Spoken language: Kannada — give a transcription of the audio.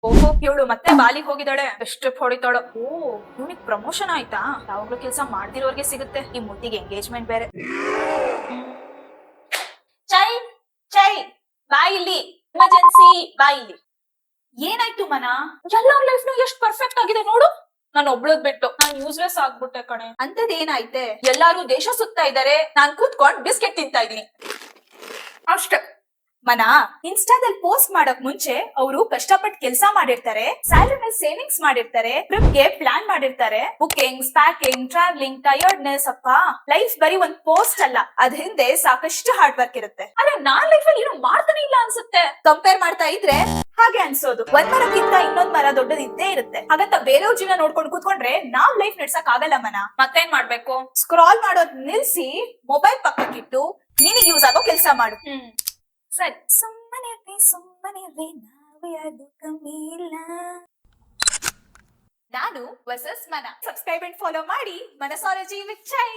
ಓಹೋ, ಇವಳು ಮತ್ತೆ ಬಾಲಿಗೆ ಹೋಗಿದ್ದಾಳೆ. ಎಷ್ಟು ಹೊಡಿತಾಳು. ಓ, ಇವನಿಗೆ ಪ್ರಮೋಷನ್ ಆಯ್ತಾ? ಯಾವಾಗ್ಲೂ ಕೆಲಸ ಮಾಡ್ದಿರೋರ್ಗೆ ಸಿಗುತ್ತೆ. ಈ ಮುದ್ದಿಗೆ ಎಂಗೇಜ್ಮೆಂಟ್ ಬೇರೆ. ಚೈ ಚೈ, ಬಾ ಇಲ್ಲಿ. ಎಮರ್ಜೆನ್ಸಿ, ಬಾ ಇಲ್ಲಿ. ಏನಾಯ್ತು ಮನ? ಎಲ್ಲಾರ ಲೈಫ್ ಎಷ್ಟು ಪರ್ಫೆಕ್ಟ್ ಆಗಿದೆ ನೋಡು. ನಾನು ಒಬ್ಳದ್ ಬಿಟ್ಟು ನಾನ್ ಯೂಸ್ಲೆಸ್ ಆಗ್ಬಿಟ್ಟೆ ಕಣೆ. ಅಂತದ್ ಏನಾಯ್ತೆ? ಎಲ್ಲಾರು ದೇಶ ಸುತ್ತಾ ಇದಾರೆ, ನಾನ್ ಕೂತ್ಕೊಂಡ್ ಬಿಸ್ಕೆಟ್ ತಿಂತಾ ಇದೀನಿ ಅಷ್ಟೇ. ಮನ, ಇನ್ಸ್ಟಾದಲ್ಲಿ ಪೋಸ್ಟ್ ಮಾಡಕ್ ಮುಂಚೆ ಅವರು ಕಷ್ಟಪಟ್ಟು ಕೆಲಸ ಮಾಡಿರ್ತಾರೆ, ಸ್ಯಾಲರಿ ಮೇಲೆ ಸೇವಿಂಗ್ಸ್ ಮಾಡಿರ್ತಾರೆ, ಟ್ರಿಪ್ ಗೆ ಪ್ಲಾನ್ ಮಾಡಿರ್ತಾರೆ, ಬುಕಿಂಗ್ಸ್, ಪ್ಯಾಕಿಂಗ್, ಟ್ರಾವೆಲಿಂಗ್, ಟಯರ್ಡ್ನೆಸ್. ಅಪ್ಪ, ಲೈಫ್ ಬರೀ ಒಂದ್ ಪೋಸ್ಟ್ ಅಲ್ಲ, ಅದ್ ಹಿಂದೆ ಸಾಕಷ್ಟು ಹಾರ್ಡ್ ವರ್ಕ್ ಇರುತ್ತೆ. ಆದ್ರೆ ನಾನ್ ಲೈಫ್ ಅಲ್ಲಿ ಏನು ಮಾಡ್ತಾನೆ ಇಲ್ಲ ಅನ್ಸುತ್ತೆ. ಕಂಪೇರ್ ಮಾಡ್ತಾ ಇದ್ರೆ ಹಾಗೆ ಅನ್ಸೋದು. ಒಂದ್ ಮರಕ್ಕಿಂತ ಇನ್ನೊಂದ್ ಮರ ದೊಡ್ಡದಿದ್ದೇ ಇರುತ್ತೆ. ಹಾಗಂತ ಬೇರೆಯವ್ರ ಜೀವನ ನೋಡ್ಕೊಂಡು ಕೂತ್ಕೊಂಡ್ರೆ ನಾವ್ ಲೈಫ್ ನಡ್ಸಕ್ ಆಗಲ್ಲ ಮನ. ಮತ್ತೇನ್ ಮಾಡ್ಬೇಕು? ಸ್ಕ್ರಾಲ್ ಮಾಡೋದ್ ನಿಲ್ಸಿ ಮೊಬೈಲ್ ಪಕ್ಕಕ್ಕಿಟ್ಟು ನಿನಗೆ ಯೂಸ್ ಆಗೋ ಕೆಲಸ ಮಾಡು. ಸರಿ, ಸುಮ್ಮನೆ ನಾವೇ ಅದು ಕಮ್ಮಿ ಇಲ್ಲ. ನಾನು ವರ್ಸಸ್ ಮನ. ಸಬ್ಸ್ಕ್ರೈಬ್ ಅಂಡ್ ಫಾಲೋ ಮಾಡಿ. ಮನಸಾಲಜಿ ವಿತ್ ಚೈ.